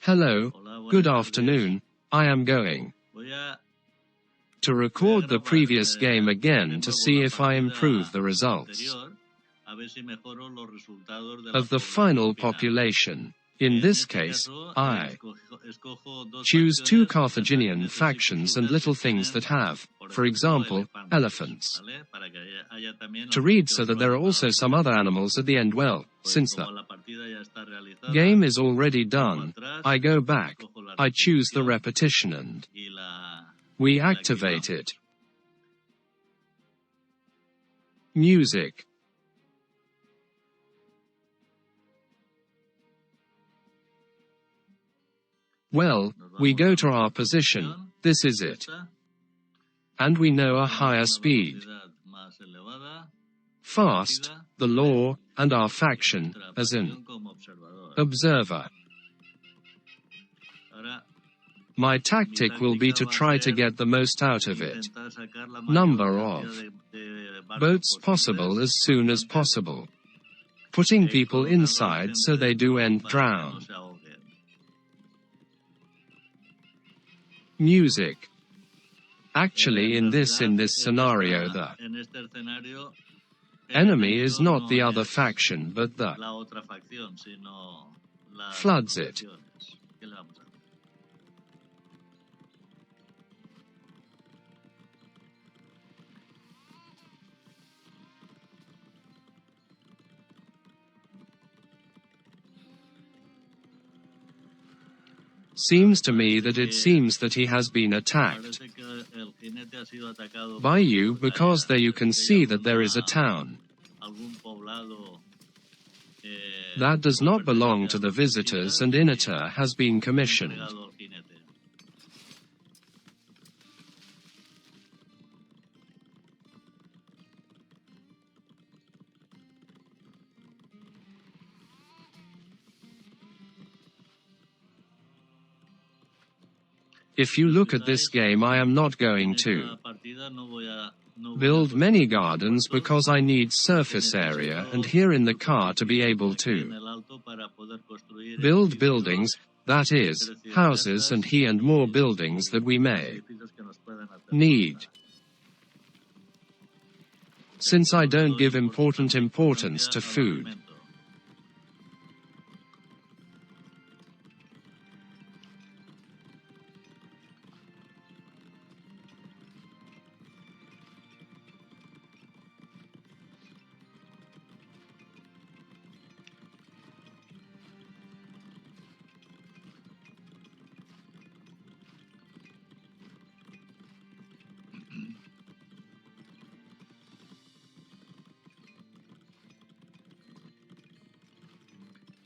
Hello, good afternoon, I am going to record the previous game again to see if I improve the results of the final population. In this case, I choose two Carthaginian factions and little things that have, for example, elephants, to read so that there are also some other animals at the end. Well, since the game is already done, I go back, I choose the repetition and we activate it. Music. Well, we go to our position, this is it. And we know a higher speed. Fast, the law, and our faction, as an observer. My tactic will be to try to get the most out of it. Number of boats possible as soon as possible. Putting people inside so they do end drown. Music. Actually in this scenario the enemy is not the other faction but the floods it. Seems to me that it seems that he has been attacked by you, because there you can see that there is a town that does not belong to the visitors, and Initer has been commissioned. If you look at this game, I am not going to build many gardens because I need surface area and here in the car to be able to build buildings, that is, houses and more buildings that we may need. Since I don't give importance to food.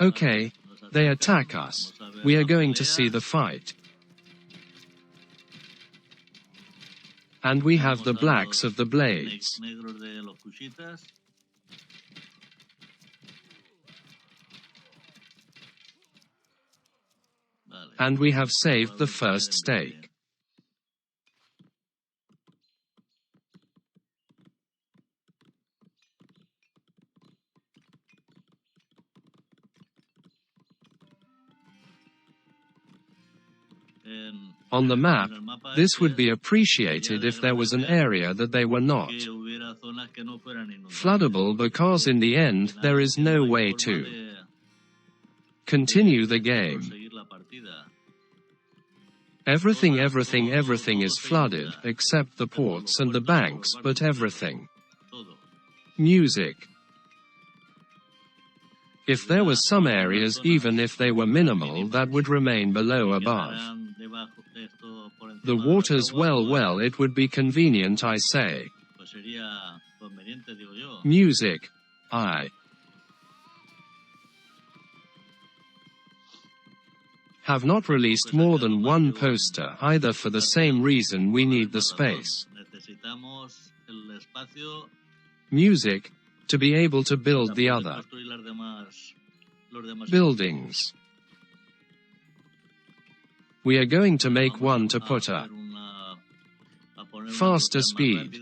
Okay, they attack us. We are going to see the fight. And we have the blacks of the blades. And we have saved the first stake. On the map, this would be appreciated if there was an area that they were not floodable, because in the end there is no way to continue the game. Everything is flooded, except the ports and the banks, but everything. Music. If there were some areas, even if they were minimal, that would remain below above the waters, well, it would be convenient, I say. Music. I have not released more than one poster, either for the same reason we need the space. Music. To be able to build the other buildings. We are going to make one to put a faster speed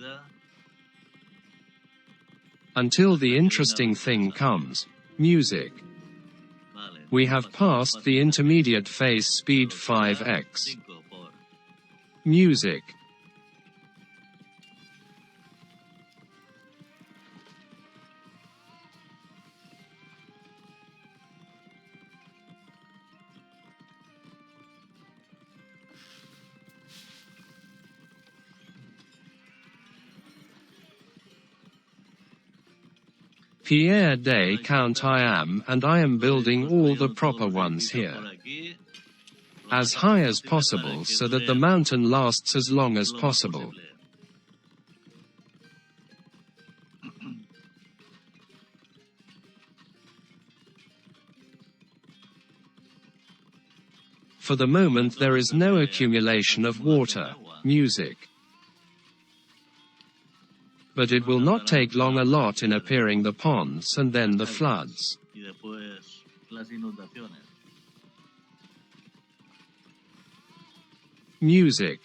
until the interesting thing comes. Music. We have passed the intermediate phase speed 5x. Music. Pierre Day count I am, and I am building all the proper ones here. As high as possible so that the mountain lasts as long as possible. For the moment there is no accumulation of water, music. But it will not take long a lot in appearing the ponds and then the floods. Music.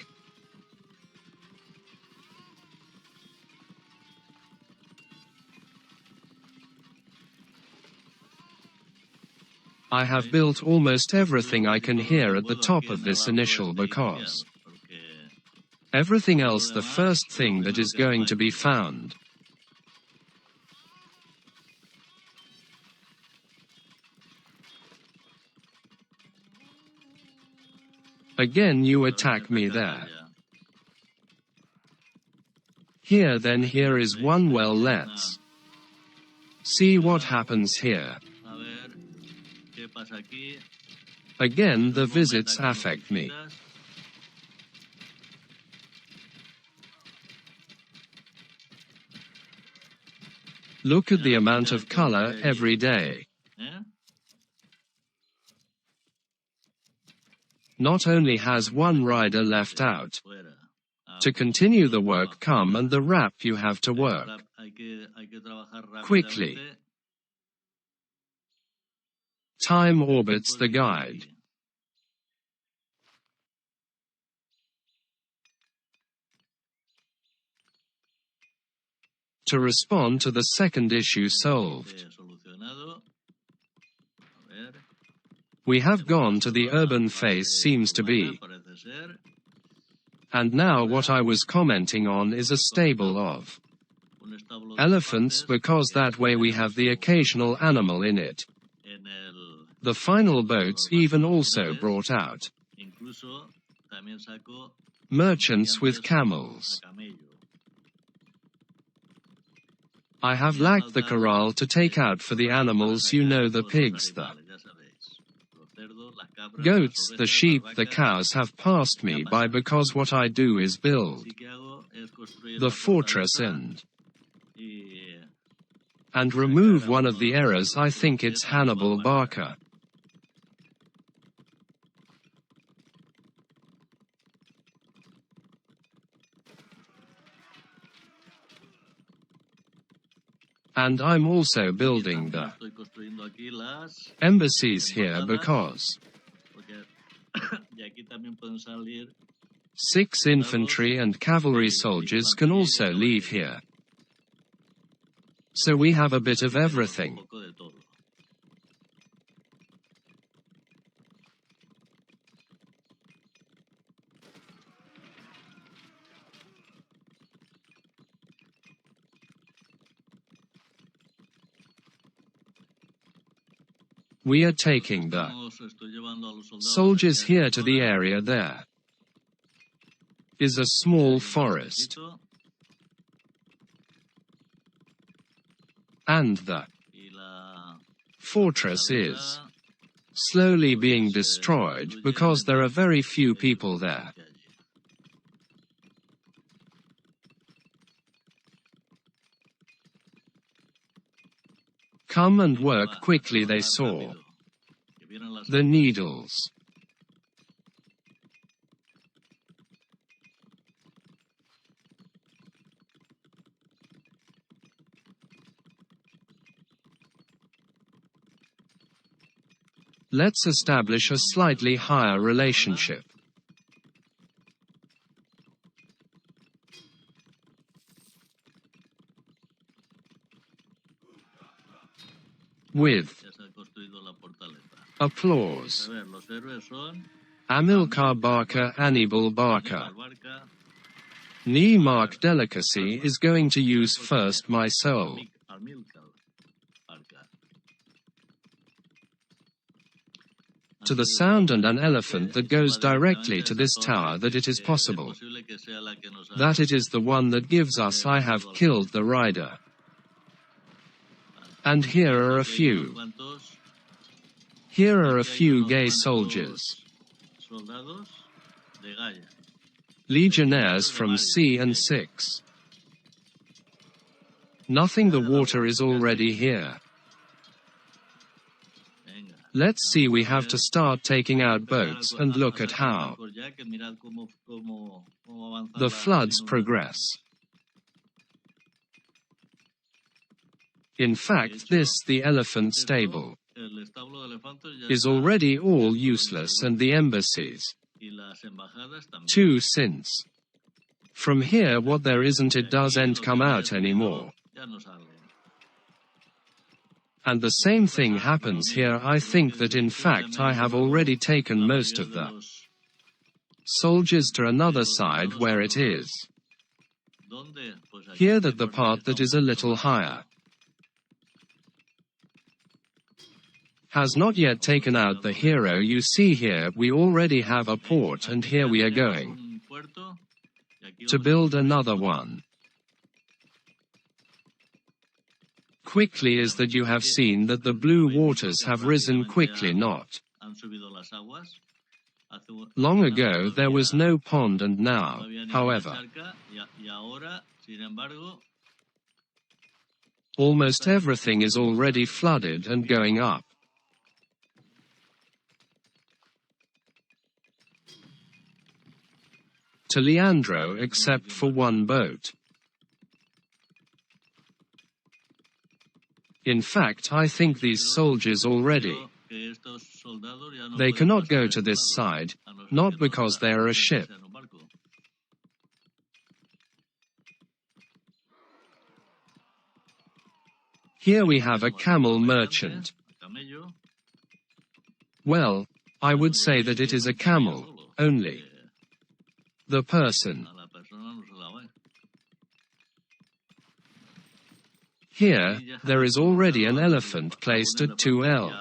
I have built almost everything I can hear at the top of this initial because everything else the first thing that is going to be found. Again you attack me there. Here then here is one. Well, let's see what happens here. Again the visits affect me. Look at the amount of color every day. Not only has one rider left out. To continue the work come and the wrap you have to work quickly. Time orbits the guide. To respond to the second issue solved. We have gone to the urban phase seems to be. And now what I was commenting on is a stable of elephants because that way we have the occasional animal in it. The final boats even also brought out merchants with camels. I have lacked the corral to take out for the animals, you know, the pigs, the goats, the sheep, the cows have passed me by because what I do is build the fortress and remove one of the errors. I think it's Hannibal Barker. And I'm also building the embassies here because 6 infantry and cavalry soldiers can also leave here. So we have a bit of everything. We are taking the soldiers here to the area. There is a small forest. And the fortress is slowly being destroyed because there are very few people there. Come and work quickly. They saw the needles. Let's establish a slightly higher relationship with Applause. A ver, los héroes son Amilcar Barker, Aníbal Barker. Aníbal Barca, Knee Mark Delicacy is going to use first my soul. Amílcar Barca. To the sound and an elephant that goes directly to this tower that it is possible. That it is the one that gives us I have killed the rider. And here are a few. Here are a few gay soldiers. Soldados de Gaia. Legionnaires from C and 6. Nothing, the water is already here. Venga. Let's see, we have to start taking out boats and look at how the floods progress. In fact, the elephant stable, is already all useless, and the embassies, too, since from here what there isn't, it doesn't come out anymore. And the same thing happens here. I think that in fact I have already taken most of the soldiers to another side where it is. Here, that the part that is a little higher has not yet taken out the hero. You see here we already have a port, and here we are going to build another one. Quickly is that you have seen that the blue waters have risen quickly. Not long ago there was no pond, and now, however, almost everything is already flooded and going up. To Leandro, except for one boat. In fact, I think these soldiers already, they cannot go to this side, not because they are a ship. Here we have a camel merchant. Well, I would say that it is a camel, only the person. Here, there is already an elephant placed at 2L,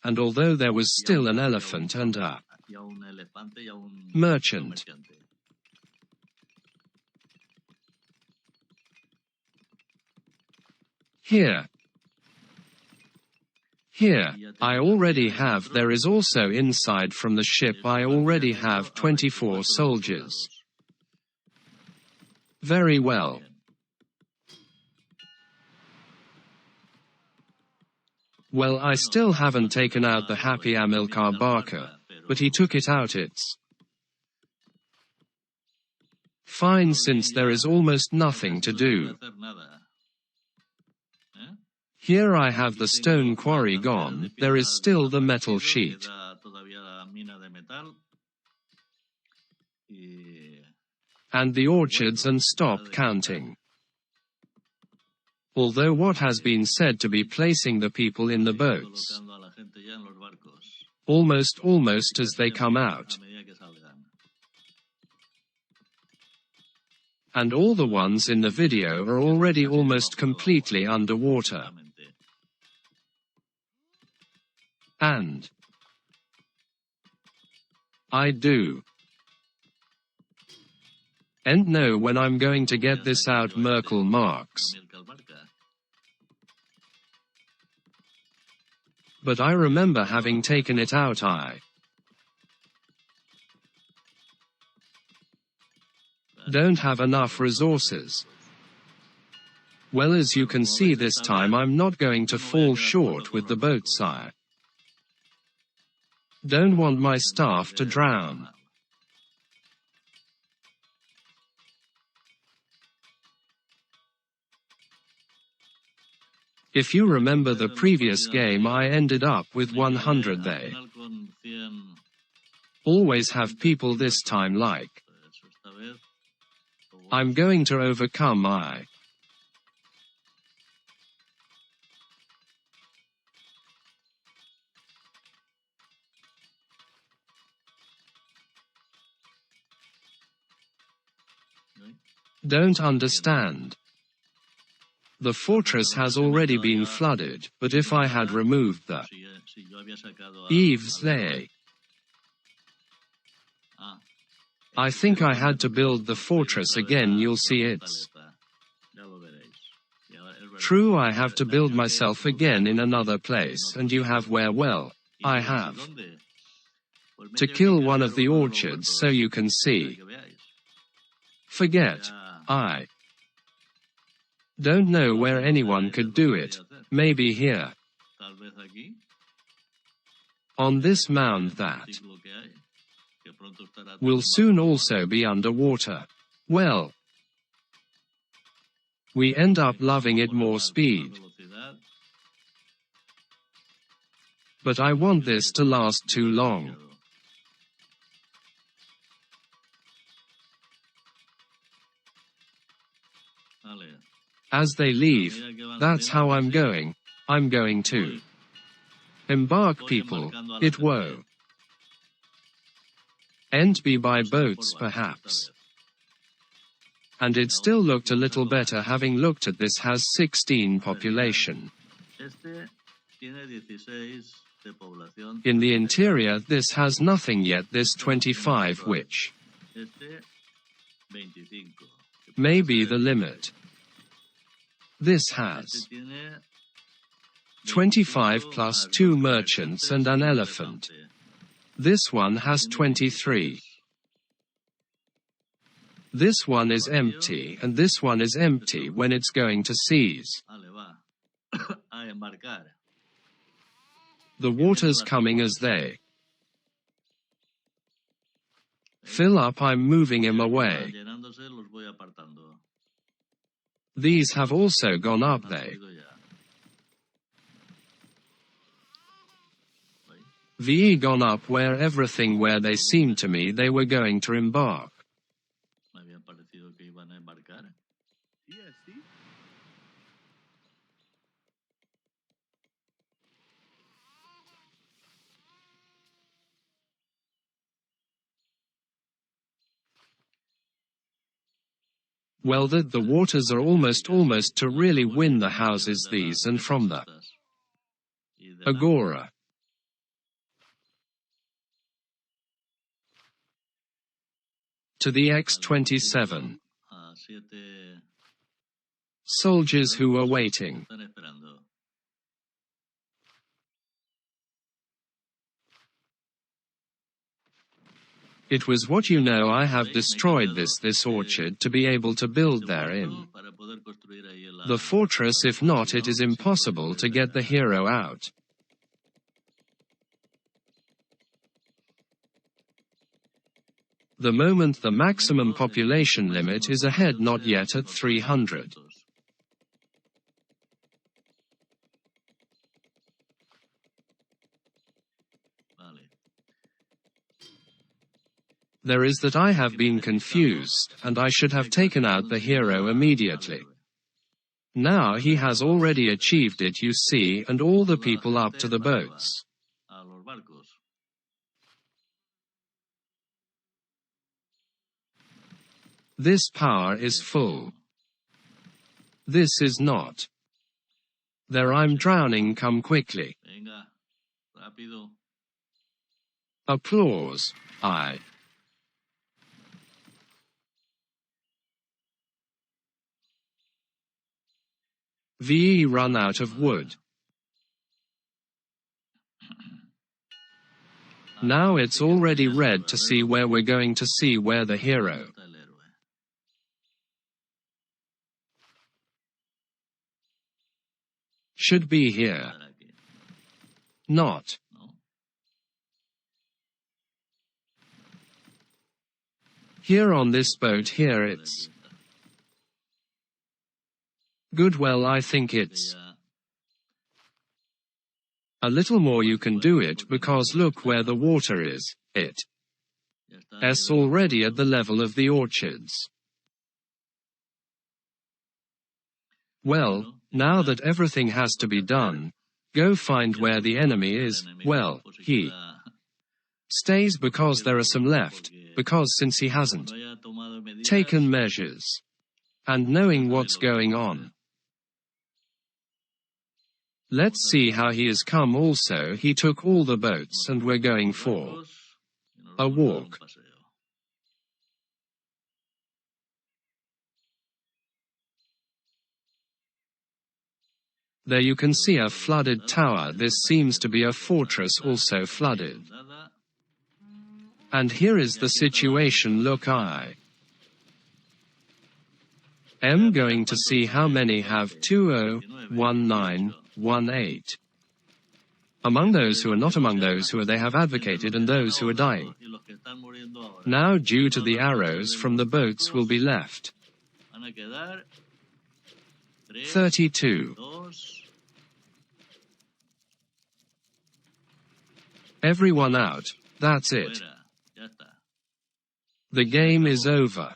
and although there was still an elephant and a merchant. Here, I already have, there is also inside from the ship I already have 24 soldiers. Very well. Well, I still haven't taken out the happy Amilcar Barker, but he took it out. It's fine, since there is almost nothing to do. Here I have the stone quarry gone, there is still the metal sheet. And the orchards, and stop counting. Although what has been said to be placing the people in the boats, almost as they come out. And all the ones in the video are already almost completely underwater. And I do and know when I'm going to get this out. Merkel marks. But I remember having taken it out. I don't have enough resources. Well, as you can see, this time I'm not going to fall short with the boat, sire. Don't want my staff to drown. If you remember the previous game, I ended up with 100. They always have people. This time, like, I'm going to overcome. Don't understand. The fortress has already been flooded, but if I had removed the eaves they... I think I had to build the fortress again. You'll see it's true. I have to build myself again in another place, and you have where? Well, I have to kill one of the orchards so you can see. Forget. I don't know where anyone could do it. Maybe here. On this mound that will soon also be underwater. Well, we end up loving it more speed. But I want this to last too long. As they leave, that's how I'm going. I'm going to embark people. It woe and be by boats perhaps. And it still looked a little better having looked at this. Has 16 population. In the interior this has nothing yet. This 25, which may be the limit. This has 25 plus 2 merchants and an elephant. This one has 23. This one is empty, and this one is empty when it's going to seize. The water's coming as they fill up. I'm moving him away. These have also gone up. They VE gone up where everything where they seemed to me they were going to embark. Well, that the waters are almost to really win the houses these, and from the agora to the X-27 soldiers who are waiting. It was what you know. I have destroyed this orchard to be able to build therein the fortress. If not, it is impossible to get the hero out. The moment the maximum population limit is ahead, not yet at 300. There is that I have been confused, and I should have taken out the hero immediately. Now he has already achieved it, you see, and all the people up to the boats. This power is full. This is not. There, I'm drowning, come quickly. Applause. I VE run out of wood. Now it's already red to see where we're going to see where the hero should be here. Not. Here on this boat here it's good. Well, I think it's a little more. You can do it because look where the water is. It's already at the level of the orchards. Well, now that everything has to be done, go find where the enemy is. Well, he Stays because there are some left, because since he hasn't taken measures and knowing what's going on. Let's see how he has come also. He took all the boats and we're going for a walk. There you can see a flooded tower. This seems to be a fortress also flooded. And here is the situation. Look, I am going to see how many have 201918. Among those who are not among those who are they have advocated and those who are dying. Now due to the arrows from the boats will be left 32. Everyone out, that's it. The game is over.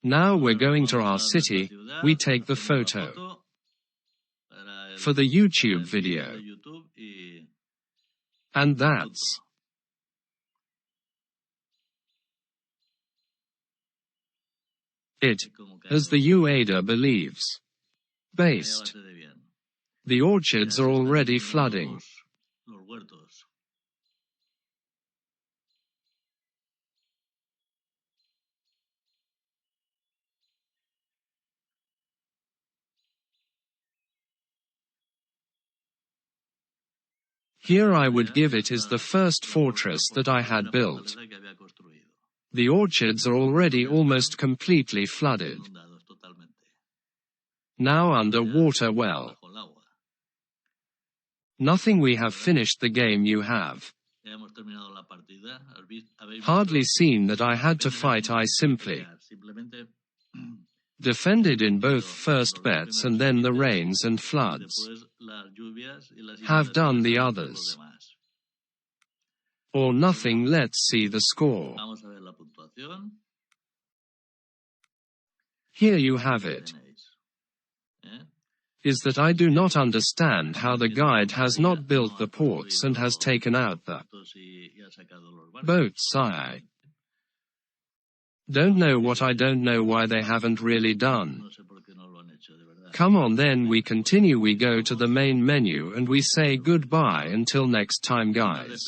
Now we're going to our city, we take the photo for the YouTube video. And that's it, as the UADA believes. Based. The orchards are already flooding. Here I would give it is the first fortress that I had built. The orchards are already almost completely flooded. Now under water well. Nothing. We have finished the game. You have hardly seen that I had to fight. I simply defended in both first bets and then the rains and floods have done the others. Or nothing. Let's see the score. Here you have it. Is that I do not understand how the guide has not built the ports and has taken out the boats. I don't know what I don't know why they haven't really done. Come on, then we continue. We go to the main menu and we say goodbye until next time, guys.